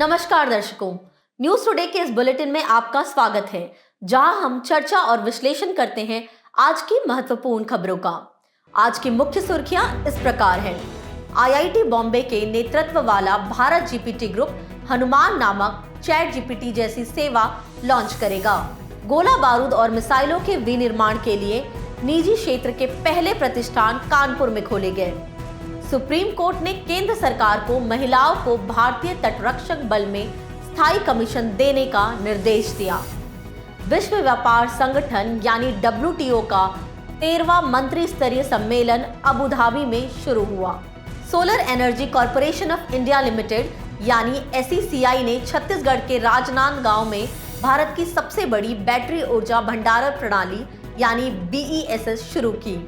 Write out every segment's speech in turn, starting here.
नमस्कार दर्शकों, news today के इस बुलेटिन में आपका स्वागत है, जहां हम चर्चा और विश्लेषण करते हैं आज की महत्वपूर्ण खबरों का। आज की मुख्य सुर्खियां इस प्रकार हैं। आईआईटी बॉम्बे के नेतृत्व वाला भारत जीपीटी ग्रुप हनुमान नामक चैट जीपीटी जैसी सेवा लॉन्च करेगा। गोला बारूद और मिसाइलों के विनिर्माण के लिए निजी क्षेत्र के पहले प्रतिष्ठान कानपुर में खोले गए। सुप्रीम कोर्ट ने केंद्र सरकार को महिलाओं को भारतीय तटरक्षक बल में स्थायी कमीशन देने का निर्देश दिया। विश्व व्यापार संगठन यानी WTO का 13वां मंत्री स्तरीय सम्मेलन अबू धाबी में शुरू हुआ। Solar energy corporation of India limited यानी SECI ने छत्तीसगढ़ के राजनांदगांव में भारत की सबसे बड़ी बैटरी ऊर्जा भंडारण प्रणाली यानी BESS शुरू की।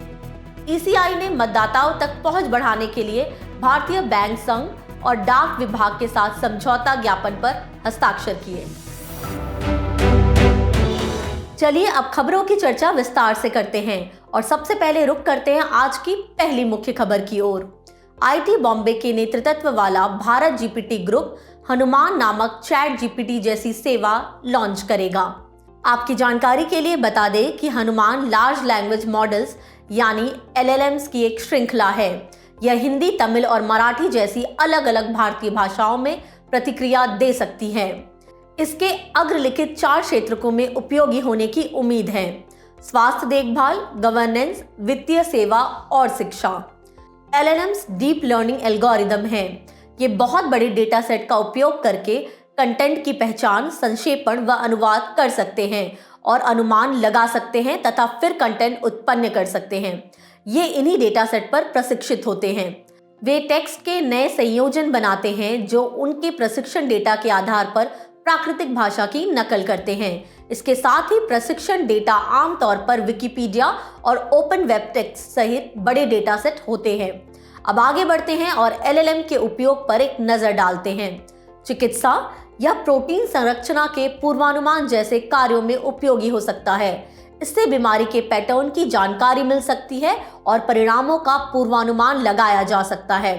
ECI ने मतदाताओं तक पहुंच बढ़ाने के लिए भारतीय बैंक संघ और डाक विभाग के साथ समझौता ज्ञापन पर हस्ताक्षर किए। चलिए अब खबरों की चर्चा विस्तार से करते हैं और सबसे पहले रुख करते हैं आज की पहली मुख्य खबर की ओर। आईआईटी बॉम्बे के नेतृत्व वाला भारत जीपीटी ग्रुप हनुमान नामक चैट जीपीटी जैसी सेवा लॉन्च करेगा। आपकी जानकारी के लिए बता दें कि हनुमान लार्ज लैंग्वेज मॉडल्स यानी LLMs की एक श्रृंखला है। यह हिंदी, तमिल और मराठी जैसी अलग अलग भारतीय भाषाओं में प्रतिक्रिया दे सकती है। इसके अग्रलिखित 4 क्षेत्रों में उपयोगी होने की उम्मीद है: स्वास्थ्य देखभाल, गवर्नेंस, वित्तीय सेवा और शिक्षा। LLMs डीप लर्निंग एल्गोरिदम हैं। ये बहुत बड़े डेटा सेट का उपयोग करके कंटेंट की पहचान, संक्षेपण व अनुवाद कर सकते हैं और अनुमान लगा सकते हैं तथा फिर कंटेंट उत्पन्न कर सकते हैं। ये इन्हीं डेटा सेट पर प्रशिक्षित होते हैं। वे टेक्स्ट के नए संयोजन बनाते हैं जो उनके प्रशिक्षण डेटा के आधार पर प्राकृतिक भाषा की नकल करते हैं। इसके साथ ही प्रशिक्षण डेटा आमतौर पर विकिपीडिया और ओपन वेब टेक्स्ट सहित बड़े डेटा सेट होते हैं। अब आगे बढ़ते हैं और LLM के उपयोग पर एक नजर डालते हैं। चिकित्सा, यह प्रोटीन संरचना के पूर्वानुमान जैसे कार्यों में उपयोगी हो सकता है। इससे बीमारी के पैटर्न की जानकारी मिल सकती है और परिणामों का पूर्वानुमान लगाया जा सकता है।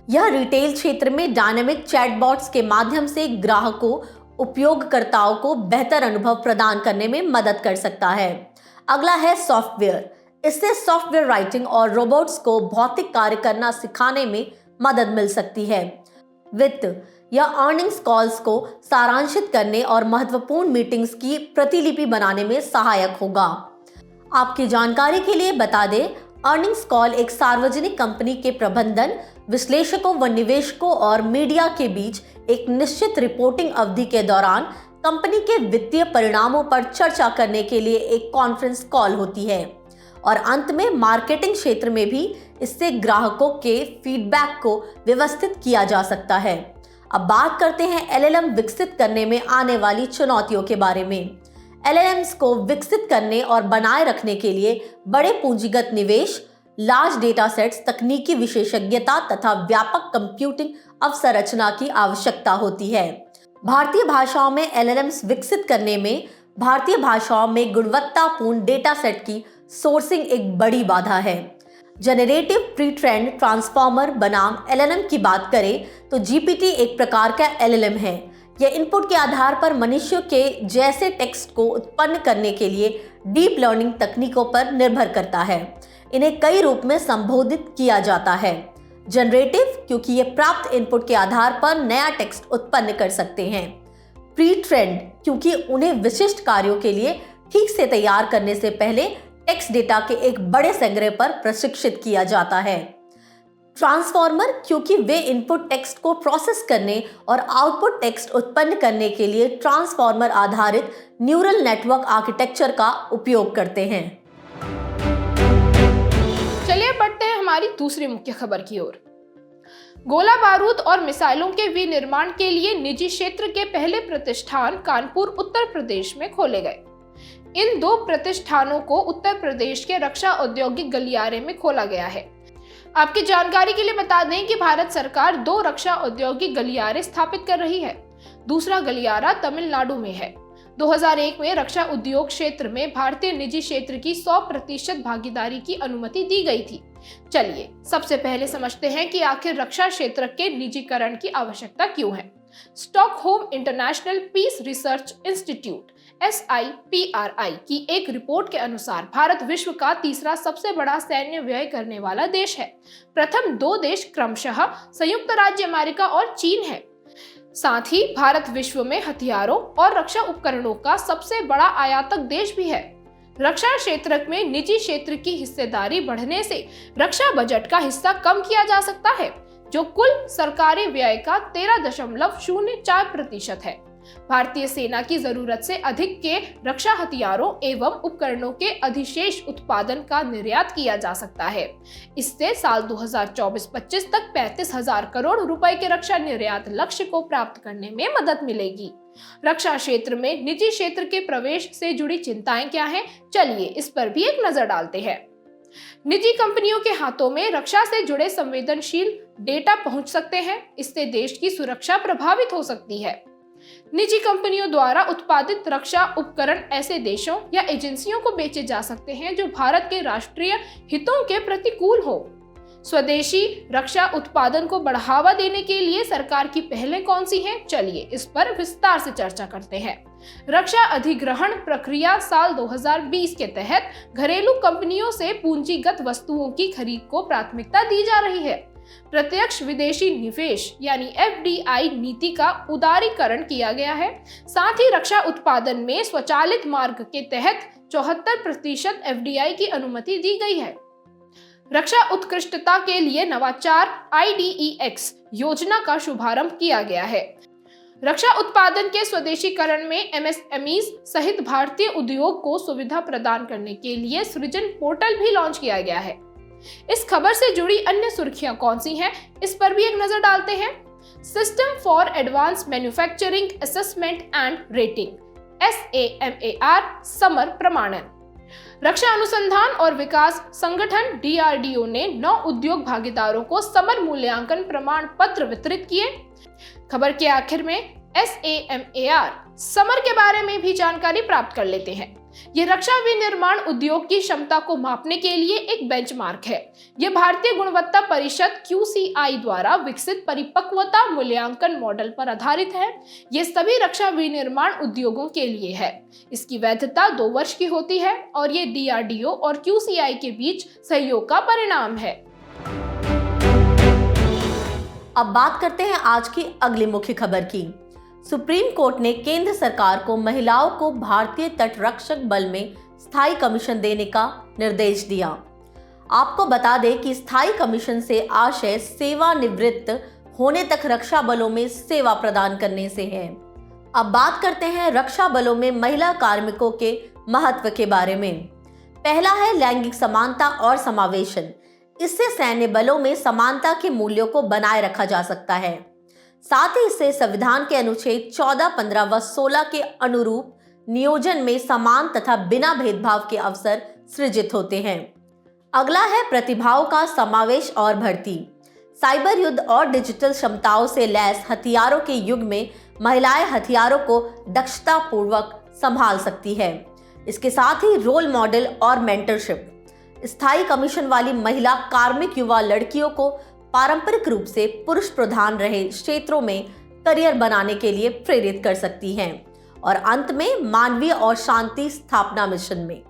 यह रिटेल क्षेत्र में डायनेमिक चैटबॉट्स के माध्यम से ग्राहकों, उपयोगकर्ताओं को बेहतर अनुभव प्रदान करने में मदद कर सकता है। अगला है सॉफ्टवेयर। इससे सॉफ्टवेयर राइटिंग और रोबोट्स को भौतिक कार्य करना सिखाने में मदद मिल सकती है। वित्त, यह अर्निंग्स कॉल्स को सारांशित करने और महत्वपूर्ण मीटिंग्स की प्रतिलिपि बनाने में सहायक होगा। आपकी जानकारी के लिए बता दें, अर्निंग्स कॉल एक सार्वजनिक कंपनी के प्रबंधन, विश्लेषकों व निवेशकों और मीडिया के बीच एक निश्चित रिपोर्टिंग अवधि के दौरान कंपनी के वित्तीय परिणामों पर चर्चा करने के लिए एक कॉन्फ्रेंस कॉल होती है। और अंत में मार्केटिंग क्षेत्र में भी इससे ग्राहकों के फीडबैक को व्यवस्थित किया जा सकता है। अब बात करते हैं LLM विकसित करने में आने वाली चुनौतियों के बारे में। LLMs को विकसित करने और बनाए रखने के लिए बड़े पूंजीगत निवेश, लार्ज डेटा सेट्स, तकनीकी विशेषज्ञता तथा व्यापक कंप्यूटिंग अवसंरचना की आवश्यकता होती है। भारतीय भाषाओं में LLMs विकसित करने में भारतीय भाषाओं में गुणवत्तापूर्ण डेटा सेट की सोर्सिंग एक बड़ी बाधा है। जनरेटिव प्री ट्रेंड ट्रांसफॉर्मर बनाम LLM की बात करें तो GPT एक प्रकार का LLM है। यह इनपुट के आधार पर मनुष्यों के जैसे टेक्स्ट को उत्पन्न करने के लिए डीप लर्निंग तकनीकों पर निर्भर करता है। इन्हें कई रूप में संबोधित किया जाता है। जनरेटिव, क्योंकि ये प्राप्त इनपुट के आधार पर नया टेक्स्ट उत्पन्न कर सकते हैं। प्री ट्रेंड, क्योंकि उन्हें विशिष्ट कार्यों के लिए ठीक से तैयार करने से पहले टेक्स्ट डेटा के एक बड़े संग्रह पर प्रशिक्षित किया जाता है। ट्रांसफॉर्मर, क्योंकि वे इनपुट टेक्स्ट को प्रोसेस करने और आउटपुट टेक्स्ट उत्पन्न करने के लिए ट्रांसफॉर्मर आधारित न्यूरल नेटवर्क आर्किटेक्चर का उपयोग करते हैं। चलिए बढ़ते हैं हमारी दूसरी मुख्य खबर की ओर। गोला बारूद और मिसाइलों के विनिर्माण के लिए निजी क्षेत्र के पहले प्रतिष्ठान कानपुर, उत्तर प्रदेश में खोले गए। इन 2 प्रतिष्ठानों को उत्तर प्रदेश के रक्षा औद्योगिक गलियारे में खोला गया है। आपकी जानकारी के लिए बता दें कि भारत सरकार 2 रक्षा औद्योगिक गलियारे स्थापित कर रही है। दूसरा गलियारा तमिलनाडु में है। 2001 में रक्षा उद्योग क्षेत्र में भारतीय निजी क्षेत्र की 100% भागीदारी की अनुमति दी गई थी। चलिए सबसे पहले समझते हैं कि आखिर रक्षा क्षेत्र के निजीकरण की आवश्यकता क्यों है। Stockholm International Peace Research Institute SIPRI की एक रिपोर्ट के अनुसार भारत विश्व का तीसरा सबसे बड़ा सैन्य व्यय करने वाला देश है। प्रथम दो देश क्रमशः संयुक्त राज्य अमेरिका और चीन है। साथ ही भारत विश्व में हथियारों और रक्षा उपकरणों का सबसे बड़ा आयातक देश भी है। रक्षा क्षेत्र में निजी क्षेत्र की हिस्सेदारी बढ़ने से रक्षा बजट का हिस्सा कम किया जा सकता है, जो कुल सरकारी व्यय का 13.04% है। भारतीय सेना की जरूरत से अधिक के रक्षा हथियारों एवं उपकरणों के अधिशेष उत्पादन का निर्यात किया जा सकता है। इससे साल 2024-25 तक 35,000 करोड़ रुपए के रक्षा निर्यात लक्ष्य को प्राप्त करने में मदद मिलेगी। रक्षा क्षेत्र में निजी क्षेत्र के प्रवेश से जुड़ी चिंताएं क्या हैं? चलिए इस पर भी एक नजर डालते हैं। निजी कंपनियों के हाथों में रक्षा से जुड़े संवेदनशील डेटा पहुंच सकते हैं। इससे देश की सुरक्षा प्रभावित हो सकती है। निजी कंपनियों द्वारा उत्पादित रक्षा उपकरण ऐसे देशों या एजेंसियों को बेचे जा सकते हैं जो भारत के राष्ट्रीय हितों के प्रतिकूल हो। स्वदेशी रक्षा उत्पादन को बढ़ावा देने के लिए सरकार की पहलें कौन सी हैं? चलिए इस पर विस्तार से चर्चा करते हैं। रक्षा अधिग्रहण प्रक्रिया साल 2020 के तहत घरेलू कंपनियों से पूंजीगत वस्तुओं की खरीद को प्राथमिकता दी जा रही है। प्रत्यक्ष विदेशी निवेश यानी FDI नीति का उदारीकरण किया गया है। साथ ही रक्षा उत्पादन में स्वचालित मार्ग के तहत 74% FDI की अनुमति दी गई है। रक्षा उत्कृष्टता के लिए नवाचार IDEX योजना का शुभारंभ किया गया है। रक्षा उत्पादन के स्वदेशीकरण में MSMEs सहित भारतीय उद्योग को सुविधा प्रदान करने के लिए सृजन पोर्टल भी लॉन्च किया गया है। इस खबर से जुड़ी अन्य सुर्खियां कौन सी हैं? इस पर भी एक नजर डालते हैं। System for advance manufacturing assessment and rating SAMAR summer प्रमाणन। रक्षा अनुसंधान और विकास संगठन DRDO ने 9 उद्योग भागीदारों को समर मूल्यांकन प्रमाण पत्र वितरित किए। खबर के आखिर में SAMAR समर के बारे में भी जानकारी प्राप्त कर लेते हैं। ये रक्षा विनिर्माण उद्योग की क्षमता को मापने के लिए एक बेंचमार्क है। यह भारतीय गुणवत्ता परिषद QCI द्वारा विकसित परिपक्वता मूल्यांकन मॉडल पर आधारित है। ये सभी रक्षा विनिर्माण उद्योगों के लिए है। इसकी वैधता 2 वर्ष की होती है और ये DRDO और QCI के बीच सहयोग का परिणाम है। अब बात करते हैं आज की अगली मुख्य खबर की। सुप्रीम कोर्ट ने केंद्र सरकार को महिलाओं को भारतीय तटरक्षक बल में स्थायी कमीशन देने का निर्देश दिया। आपको बता दें कि स्थायी कमीशन से आशय सेवानिवृत्त होने तक रक्षा बलों में सेवा प्रदान करने से है। अब बात करते हैं रक्षा बलों में महिला कार्मिकों के महत्व के बारे में। पहला है लैंगिक समानता और समावेशन। इससे सैन्य बलों में समानता के मूल्यों को बनाए रखा जा सकता है। साथ ही इससे संविधान के अनुच्छेद 14, 15 व 16 के अनुरूप नियोजन में समान तथा बिना भेदभाव के अवसर सृजित होते हैं। अगला है प्रतिभाओं का समावेश और भर्ती। साइबर युद्ध और डिजिटल क्षमताओं से लैस हथियारों के युग में महिलाएं हथियारों को दक्षता पूर्वक संभाल सकती है। इसके साथ ही रोल मॉडल और मेंटरशिप स्थायी कमीशन वाली महिला कार्मिक युवा लड़कियों को पारंपरिक रूप से पुरुष प्रधान रहे क्षेत्रों में करियर बनाने के लिए प्रेरित कर सकती हैं। और अंत में मानवीय और शांति स्थापना मिशन में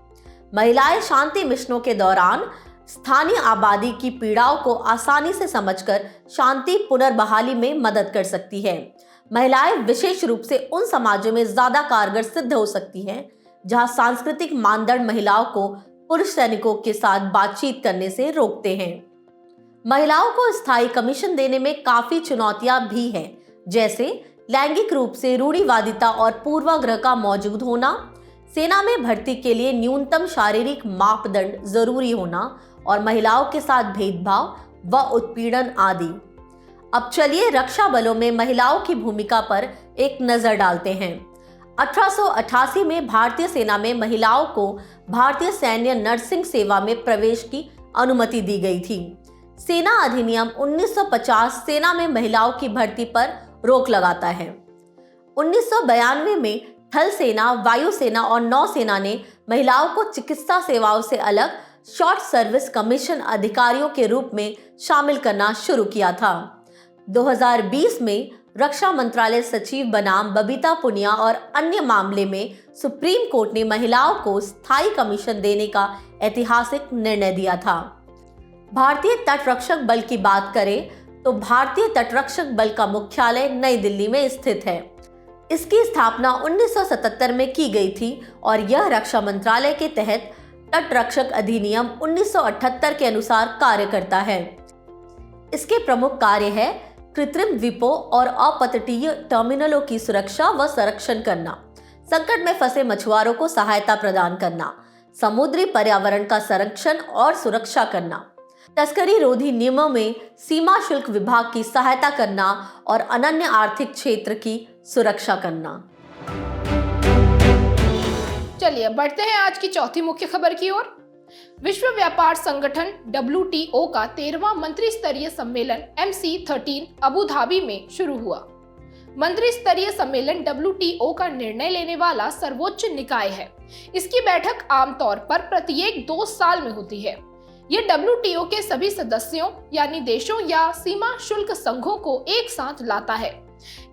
महिलाएं शांति मिशनों के दौरान स्थानीय आबादी की पीड़ाओं को आसानी से समझकर शांति पुनर्बहाली में मदद कर सकती है। महिलाएं विशेष रूप से उन समाजों में ज्यादा कारगर सिद्ध हो सकती हैं जहां सांस्कृतिक मानदंड महिलाओं को पुरुष सैनिकों के साथ बातचीत करने से रोकते हैं। महिलाओं को स्थायी कमीशन देने में काफी चुनौतियां भी हैं, जैसे लैंगिक रूप से रूढ़िवादिता और पूर्वाग्रह का मौजूद होना, सेना में भर्ती के लिए न्यूनतम शारीरिक मापदंड जरूरी होना और महिलाओं के साथ भेदभाव व उत्पीड़न आदि। अब चलिए रक्षा बलों में महिलाओं की भूमिका पर एक नजर डालते हैं। 1888 में भारतीय सेना में महिलाओं को भारतीय सैन्य नर्सिंग सेवा में प्रवेश की अनुमति दी गई थी। सेना अधिनियम 1950 सेना में महिलाओं की भर्ती पर रोक लगाता है। 1992 में थल सेना, वायुसेना और नौसेना ने महिलाओं को चिकित्सा सेवाओं से अलग शॉर्ट सर्विस कमीशन अधिकारियों के रूप में शामिल करना शुरू किया था। 2020 में रक्षा मंत्रालय सचिव बनाम बबीता पुनिया और अन्य मामले में सुप्रीम कोर्ट ने महिलाओं को स्थायी कमीशन देने का ऐतिहासिक निर्णय दिया था। भारतीय तटरक्षक बल की बात करें तो भारतीय तटरक्षक बल का मुख्यालय नई दिल्ली में स्थित है। इसकी स्थापना 1977 में की गई थी और यह रक्षा मंत्रालय के तहत तटरक्षक अधिनियम 1978 के अनुसार कार्य करता है। इसके प्रमुख कार्य है कृत्रिम द्वीपों और अपतटीय टर्मिनलों की सुरक्षा व संरक्षण करना, संकट में फंसे मछुआरों को सहायता प्रदान करना, समुद्री पर्यावरण का संरक्षण और सुरक्षा करना, तस्करी रोधी नियमों में सीमा शुल्क विभाग की सहायता करना और अनन्य आर्थिक क्षेत्र की सुरक्षा करना। चलिए बढ़ते हैं आज की चौथी मुख्य खबर की ओर। विश्व व्यापार संगठन WTO का 13वां मंत्री स्तरीय सम्मेलन MC13 अबू धाबी में शुरू हुआ। मंत्री स्तरीय सम्मेलन WTO का निर्णय लेने वाला सर्वोच्च निकाय है। इसकी बैठक आमतौर पर प्रत्येक 2 साल में होती है। ये WTO के सभी सदस्यों यानी देशों या सीमा शुल्क संघों को एक साथ लाता है।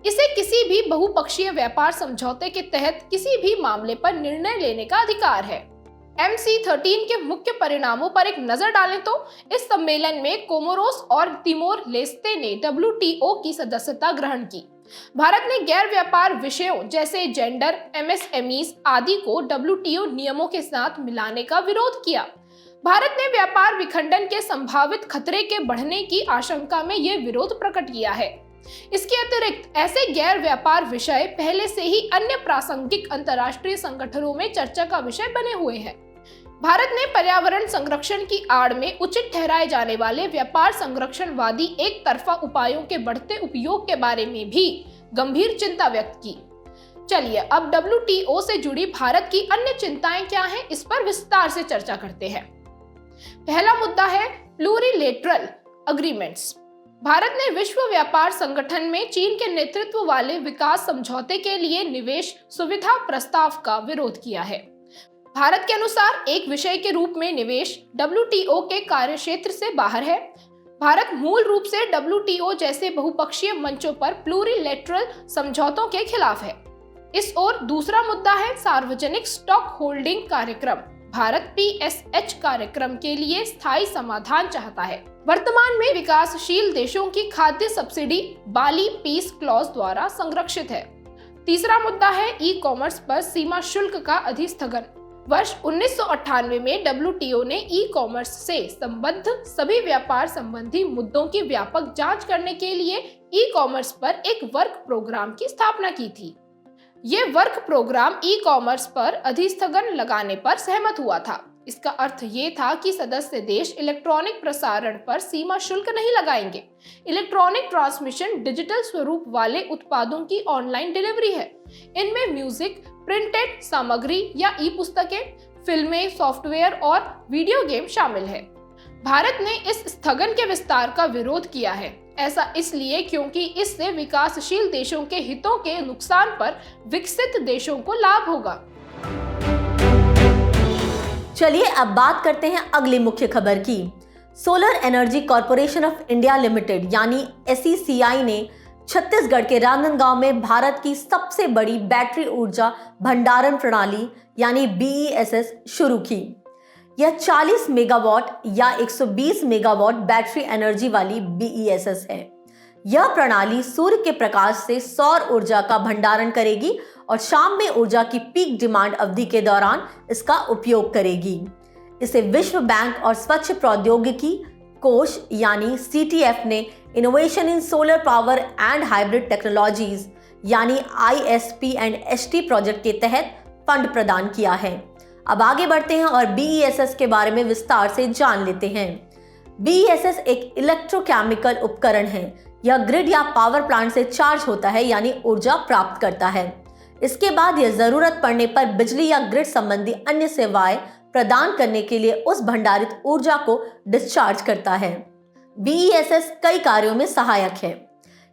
इसे किसी भी बहुपक्षीय व्यापार समझौते के तहत किसी भी मामले पर निर्णय लेने का अधिकार है। MC13 के मुख्य परिणामों पर एक नजर डालें तो इस सम्मेलन में कोमोरोस और तिमोर लेस्ते ने WTO की सदस्यता ग्रहण की। भारत ने गैर व्यापार विषयों जैसे जेंडर, MSMEs आदि को WTO नियमों के साथ मिलाने का विरोध किया। भारत ने व्यापार विखंडन के संभावित खतरे के बढ़ने की आशंका में यह विरोध प्रकट किया है। इसके अतिरिक्त ऐसे गैर व्यापार विषय पहले से ही अन्य प्रासंगिक अंतर्राष्ट्रीय संगठनों में चर्चा का विषय बने हुए हैं। भारत ने पर्यावरण संरक्षण की आड़ में उचित ठहराए जाने वाले व्यापार संरक्षणवादी एक तरफा उपायों के बढ़ते उपयोग के बारे में भी गंभीर चिंता व्यक्त की। चलिए अब WTO से जुड़ी भारत की अन्य चिंताएं क्या हैं, इस पर विस्तार से चर्चा करते हैं। पहला मुद्दा है प्लूरिलेटरल अग्रीमेंट्स। भारत ने विश्व व्यापार संगठन में चीन के नेतृत्व वाले विकास समझौते के लिए निवेश सुविधा प्रस्ताव का विरोध किया है। भारत के अनुसार एक विषय के रूप में निवेश WTO के कार्यक्षेत्र से बाहर है। भारत मूल रूप से WTO जैसे बहुपक्षीय मंचों पर प्लूरिलेटरल समझौतों के खिलाफ है। इस ओर दूसरा मुद्दा है सार्वजनिक स्टॉक होल्डिंग कार्यक्रम। भारत PSH कार्यक्रम के लिए स्थायी समाधान चाहता है। वर्तमान में विकासशील देशों की खाद्य सब्सिडी बाली पीस क्लॉज द्वारा संरक्षित है। तीसरा मुद्दा है ई-कॉमर्स पर सीमा शुल्क का अधिस्थगन। वर्ष 1998 में WTO ने ई-कॉमर्स से संबद्ध सभी व्यापार संबंधी मुद्दों की व्यापक जांच करने के लिए ई-कॉमर्स पर एक वर्क प्रोग्राम की स्थापना की थी। ये वर्क प्रोग्राम ई-कॉमर्स पर अधिस्थगन लगाने पर सहमत हुआ था। इसका अर्थ ये था कि सदस्य देश इलेक्ट्रॉनिक प्रसारण पर सीमा शुल्क नहीं लगाएंगे। इलेक्ट्रॉनिक ट्रांसमिशन डिजिटल स्वरूप वाले उत्पादों की ऑनलाइन डिलीवरी है। इनमें म्यूजिक, प्रिंटेड सामग्री या ई-पुस्तकें, फिल्में, सॉफ्टवेयर और वीडियो गेम शामिल है। भारत ने इस स्थगन के विस्तार का विरोध किया है। ऐसा इसलिए क्योंकि इससे विकासशील देशों के हितों के नुकसान पर विकसित देशों को लाभ होगा। चलिए अब बात करते हैं अगली मुख्य खबर की। Solar energy corporation of India limited यानी SECI ने छत्तीसगढ़ के रांजनगांव में भारत की सबसे बड़ी बैटरी ऊर्जा भंडारण प्रणाली यानी BESS शुरू की। यह 40 मेगावाट या 120 मेगावाट बैटरी एनर्जी वाली BESS है। यह प्रणाली सूर्य के प्रकाश से सौर ऊर्जा का भंडारण करेगी और शाम में ऊर्जा की पीक डिमांड अवधि के दौरान इसका उपयोग करेगी। इसे विश्व बैंक और स्वच्छ प्रौद्योगिकी कोष यानी CTF ने innovation in solar power and hybrid technologies यानी ISP&ST प्रोजेक्ट के तहत फंड प्रदान किया है। अब आगे बढ़ते हैं और BESS के बारे में विस्तार से जान लेते हैं। BESS एक इलेक्ट्रोकेमिकल उपकरण है। यह ग्रिड या पावर प्लांट से चार्ज होता है यानी ऊर्जा प्राप्त करता है। इसके बाद यह जरूरत पड़ने पर बिजली या ग्रिड संबंधी अन्य सेवाएं प्रदान करने के लिए उस भंडारित ऊर्जा को डिस्चार्ज करता है। BESS कई कार्यों में सहायक है।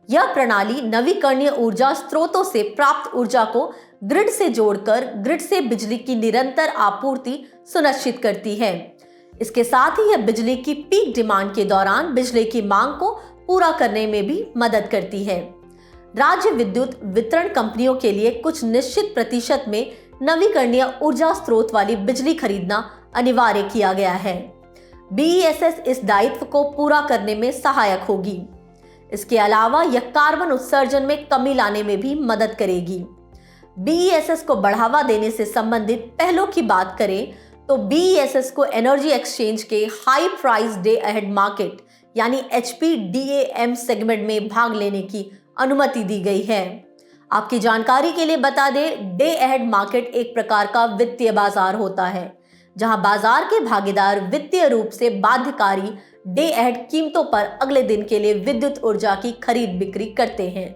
यह प्रणाली नवीकरणीय ऊर्जा स्रोतों से प्राप्त ऊर्जा को ग्रिड से जोड़कर ग्रिड से बिजली की निरंतर आपूर्ति सुनिश्चित करती है। इसके साथ ही यह बिजली की पीक डिमांड के दौरान बिजली की मांग को पूरा करने में भी मदद करती है। राज्य विद्युत वितरण कंपनियों के लिए कुछ निश्चित प्रतिशत में नवीकरणीय ऊर्जा स्रोत वाली बिजली खरीदना अनिवार्य किया गया है। BESS इस दायित्व को पूरा करने में सहायक होगी। इसके अलावा यह कार्बन उत्सर्जन में कमी लाने में भी मदद करेगी। BESS को बढ़ावा देने से संबंधित पहलों की बात करें तो BESS को एनर्जी एक्सचेंज के high price day ahead market यानी HPDAM सेगमेंट में भाग लेने की अनुमति दी गई है। आपकी जानकारी के लिए बता दें, डे अहेड मार्केट एक प्रकार का वित्तीय बाजार होता है जहां बाजार के भागीदार वित्तीय रूप से बाध्यकारी डे अहेड कीमतों पर अगले दिन के लिए विद्युत ऊर्जा की खरीद बिक्री करते हैं।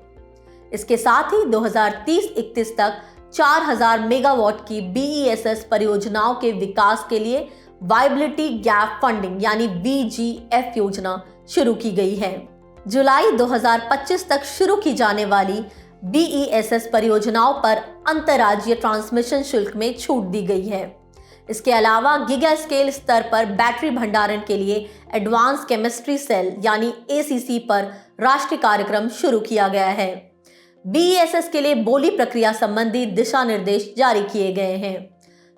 इसके साथ ही 2030-31 तक 4000 मेगावाट की BESS परियोजनाओं के विकास के लिए वायबिलिटी गैप फंडिंग यानी VGF योजना शुरू की गई है। जुलाई 2025 तक शुरू की जाने वाली BESS परियोजनाओं पर अंतर्राज्यीय ट्रांसमिशन शुल्क में छूट दी गई है। इसके अलावा गीगा स्केल स्तर पर बैटरी भंडारण के लिए एडवांस केमिस्ट्री सेल यानी ACC पर राष्ट्रीय कार्यक्रम शुरू किया गया है। BESS के लिए बोली प्रक्रिया संबंधी दिशा निर्देश जारी किए गए हैं।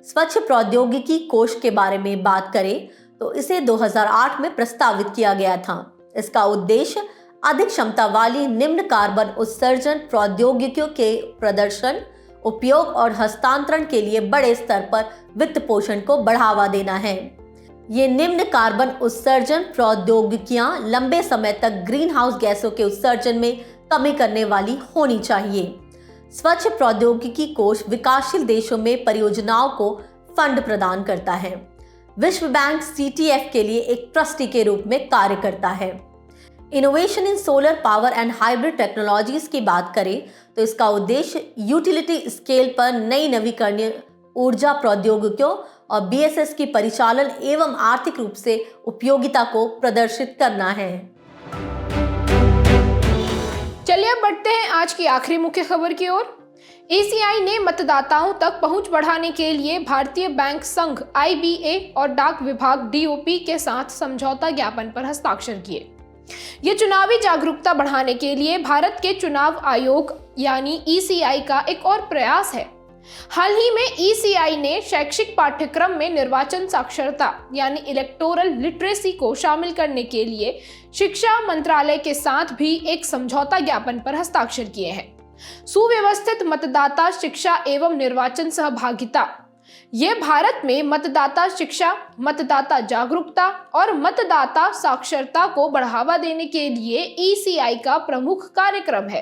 स्वच्छ प्रौद्योगिकी कोष के बारे में बात करें तो इसे 2008 में प्रस्तावित किया गया था। इसका उद्देश्य अधिक क्षमता वाली निम्न कार्बन उत्सर्जन प्रौद्योगिकियों के प्रदर्शन, उपयोग और हस्तांतरण के लिए बड़े स्तर पर वित्त पोषण को बढ़ावा देना है। ये निम्न कार्बन उत्सर्जन प्रौद्योगिकियां लंबे समय तक ग्रीन हाउस गैसों के उत्सर्जन में कमी करने वाली होनी चाहिए। स्वच्छ प्रौद्योगिकी कोष विकासशील देशों में परियोजनाओं को फंड प्रदान करता है। विश्व बैंक CTF के लिए एक ट्रस्टी के रूप में कार्य करता है। Innovation in solar power and hybrid technologies की बात करें तो इसका उद्देश्य यूटिलिटी स्केल पर नई नवीकरणीय ऊर्जा प्रौद्योगिकियों और BESS की परिचालन एवं आर्थिक रूप से उपयोगिता को प्रदर्शित करना है। चलिए अब बढ़ते हैं आज की आखिरी मुख्य खबर की ओर। ECI ने मतदाताओं तक पहुंच बढ़ाने के लिए भारतीय बैंक संघ IBA और डाक विभाग DOP के साथ समझौता ज्ञापन पर हस्ताक्षर किए। ये चुनावी जागरूकता बढ़ाने के लिए भारत के चुनाव आयोग यानी ECI का एक और प्रयास है। हाल ही में ECI ने शैक्षिक पाठ्यक्रम में निर्वाचन साक्षरता यानी इलेक्टोरल लिटरेसी को शामिल करने के लिए शिक्षा मंत्रालय के साथ भी एक समझौता ज्ञापन पर हस्ताक्षर किए हैं। सुव्यवस्थित मतदाता शिक्षा एवं निर्वाचन सहभागिता ये भारत में मतदाता शिक्षा, मतदाता जागरूकता और मतदाता साक्षरता को बढ़ावा देने के लिए ECI का प्रमुख कार्यक्रम है।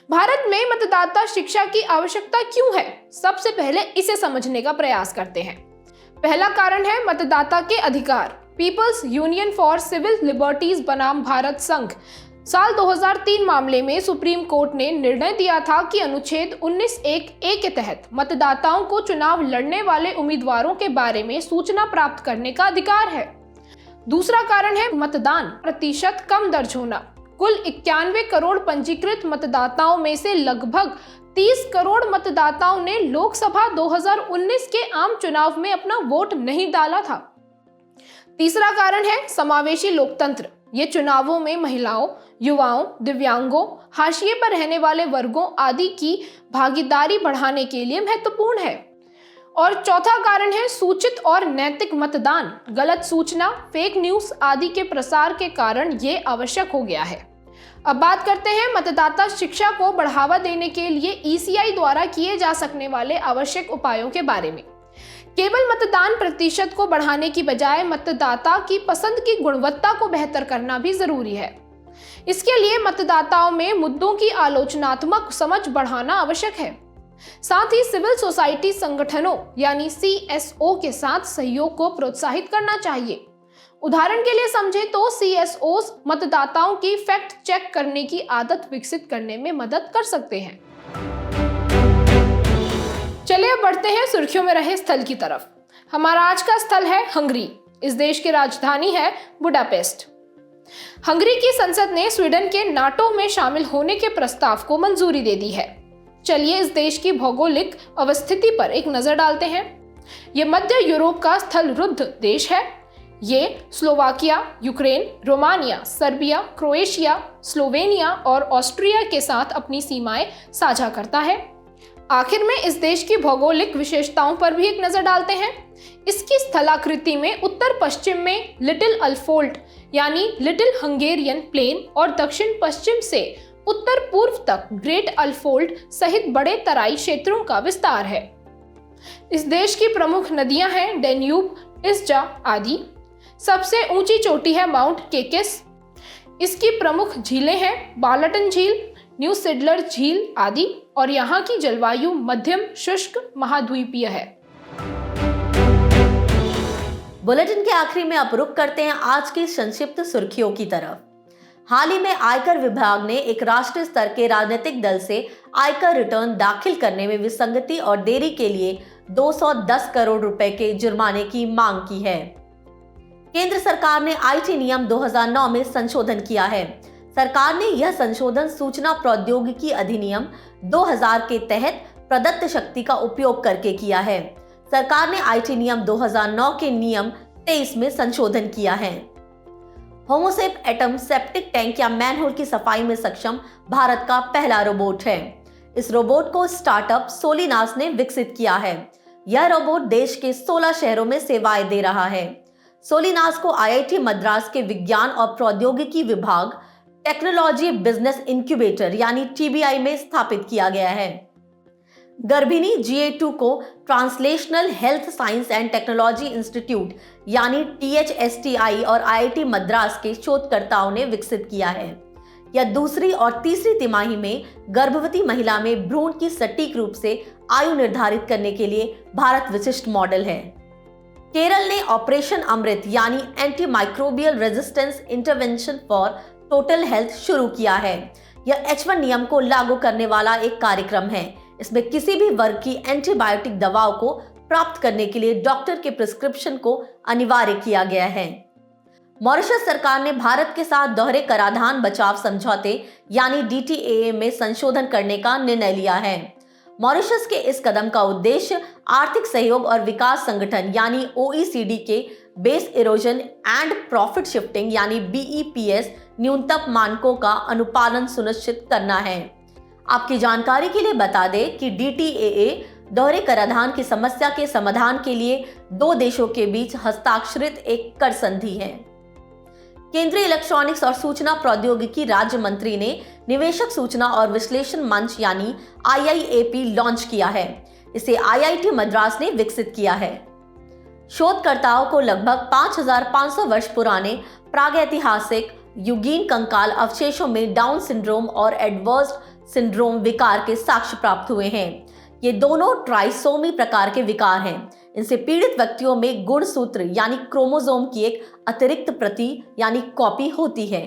भारत में मतदाता शिक्षा की आवश्यकता क्यों है? सबसे पहले इसे समझने का प्रयास करते हैं। पहला कारण है मतदाता के अधिकार। People's Union for Civil Liberties बनाम भारत संघ साल 2003 मामले में सुप्रीम कोर्ट ने निर्णय दिया था कि अनुच्छेद 19(1)(a) के तहत मतदाताओं को चुनाव लड़ने वाले उम्मीदवारों के बारे में सूचना प्राप्त करने का अधिकार है। दूसरा कारण है मतदान प्रतिशत कम दर्ज होना। कुल 91 करोड़ पंजीकृत मतदाताओं में से लगभग 30 करोड़ मतदाताओं ने लोकसभा 2019 के आम चुनाव में अपना वोट नहीं डाला था। तीसरा कारण है समावेशी लोकतंत्र। ये चुनावों में महिलाओं, युवाओं, दिव्यांगों, हाशिए पर रहने वाले वर्गों आदि की भागीदारी बढ़ाने के लिए महत्वपूर्ण है। और चौथा कारण है सूचित और नैतिक मतदान। गलत सूचना, फेक न्यूज आदि के प्रसार के कारण ये आवश्यक हो गया है। अब बात करते हैं मतदाता शिक्षा को बढ़ावा देने के लिए ECI द्वारा किए जा सकने वाले आवश्यक उपायों के बारे में। केवल मतदान प्रतिशत को बढ़ाने की बजाय मतदाता की पसंद की गुणवत्ता को बेहतर करना भी जरूरी है। इसके लिए मतदाताओं में मुद्दों की आलोचनात्मक समझ बढ़ाना आवश्यक है। साथ ही सिविल सोसाइटी संगठनों यानी CSO के साथ सहयोग को प्रोत्साहित करना चाहिए। उदाहरण के लिए समझे तो CSOs मतदाताओं की फैक्ट चेक करने की आदत विकसित करने में मदद कर सकते हैं। चलिए अब बढ़ते हैं सुर्खियों में रहे स्थल की तरफ। हमारा आज का स्थल है हंगरी। इस देश की राजधानी है बुडापेस्ट। हंगरी की संसद ने स्वीडन के नाटो में शामिल होने के प्रस्ताव को मंजूरी दे दी है। चलिए इस देश की भौगोलिक अवस्थिति पर एक नजर डालते हैं। यह मध्य यूरोप का स्थल रुद्ध देश है। ये Slovakia, Ukraine, Romania, Serbia, Croatia, Slovenia और ऑस्ट्रिया के साथ अपनी सीमाएं साझा करता है। आखिर में इस देश की भौगोलिक विशेषताओं पर भी एक नजर डालते हैं। इसकी स्थलाकृति में उत्तर पश्चिम में लिटिल अल्फोल्ट यानी लिटिल हंगेरियन प्लेन और दक्षिण पश्चिम से उत्तर पूर्व तक ग्रेट अल्फोल्ट सहित बड़े तराई क्षेत्रों का विस्तार है। इस देश की प्रमुख नदियां हैं डेन्यूब, इस्जा आदि। सबसे ऊंची चोटी है माउंट केकिस। इसकी प्रमुख झीलें हैं बालाटन झील, न्यू सिडलर झील आदि, और यहाँ की जलवायु मध्यम शुष्क महाद्वीपीय है। बुलेटिन के आखिरी में अब रुक करते हैं आज की संक्षिप्त सुर्खियों की तरफ। हाल ही में आयकर विभाग ने एक राष्ट्रीय स्तर के राजनीतिक दल से आयकर रिटर्न दाखिल करने में विसंगति और देरी के लिए 210 करोड़ रुपए के जुर्माने की मांग की है। केंद्र सरकार ने आईटी नियम 2009 में संशोधन किया है। सरकार ने यह संशोधन सूचना प्रौद्योगिकी अधिनियम 2000 के तहत प्रदत्त शक्ति का उपयोग करके किया है। सरकार ने आईटी नियम 2009 के नियम 23 में संशोधन किया है। होमोसेप एटम सेप्टिक टैंक या मैनहोल की सफाई में सक्षम भारत का पहला रोबोट है। इस रोबोट को स्टार्टअप सोलिनास ने विकसित किया है। यह रोबोट देश के 16 शहरों में सेवाएं दे रहा है। सोलिनास को आईआईटी मद्रास के विज्ञान और प्रौद्योगिकी विभाग टेक्नोलॉजी बिजनेस इंक्यूबेटर यानी टीबीआई में स्थापित किया गया है। गर्भिणी GA2 को translational health science and technology institute यानी THSTI और आईआईटी मद्रास के शोधकर्ताओं ने विकसित किया है। यह दूसरी और तीसरी तिमाही में गर्भवती महिला में भ्रूण की सटीक रूप से आयु निर्धारित करने के लिए भारत विशिष्ट मॉडल है। केरल ने ऑपरेशन अमृत यानी anti microbial resistance intervention for total health शुरू किया है। यह H1 नियम को लागू करने वाला एक कार्यक्रम है। इसमें किसी भी वर्ग की एंटीबायोटिक दवाओं को प्राप्त करने के लिए डॉक्टर के प्रिस्क्रिप्शन को अनिवार्य किया गया है। मॉरिशस सरकार ने भारत के साथ दोहरे कराधान बचाव समझौते यानी DTAA में संशोधन करने का निर्णय लिया है। मॉरिशस के इस कदम का उद्देश्य आर्थिक सहयोग और विकास संगठन यानी OECD के base erosion and profit shifting यानी BEPS न्यूनतम मानकों का अनुपालन सुनिश्चित करना है। आपकी जानकारी के लिए बता दें कि DTAA दोहरे कराधान की समस्या के समाधान के लिए दो देशों के बीच हस्ताक्षरित एक कर संधि है। केंद्रीय इलेक्ट्रॉनिक्स और सूचना प्रौद्योगिकी राज्य मंत्री ने निवेशक सूचना और विश्लेषण मंच यानी IIAP लॉन्च किया है। इसे IIT मद्रास ने विकसित किया है। शोधकर्ताओं को लगभग 5500 वर्ष पुराने प्रागैतिहासिक युगीन कंकाल अवशेषों में डाउन सिंड्रोम और एडवर्स सिंड्रोम विकार के साक्ष्य प्राप्त हुए हैं। ये दोनों ट्राइसोमी प्रकार के विकार हैं। इनसे पीड़ित व्यक्तियों में गुणसूत्र यानी क्रोमोसोम की एक अतिरिक्त प्रति यानी कॉपी होती है।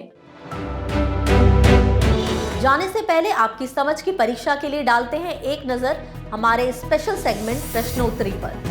जाने से पहले आपकी समझ की परीक्षा के लिए डालते हैं एक नजर हमारे स्पेशल सेगमेंट प्रश्नोत्तरी पर।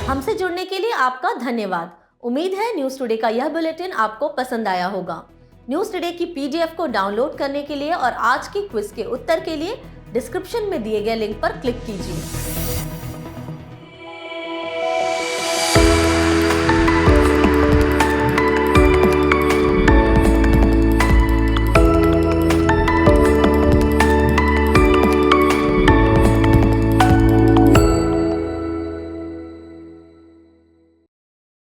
हमसे जुड़ने के लिए आपका धन्यवाद। उम्मीद है न्यूज टुडे का यह बुलेटिन आपको पसंद आया होगा। न्यूज टुडे की PDF को डाउनलोड करने के लिए और आज की क्विज के उत्तर के लिए डिस्क्रिप्शन में दिए गए लिंक पर क्लिक कीजिए।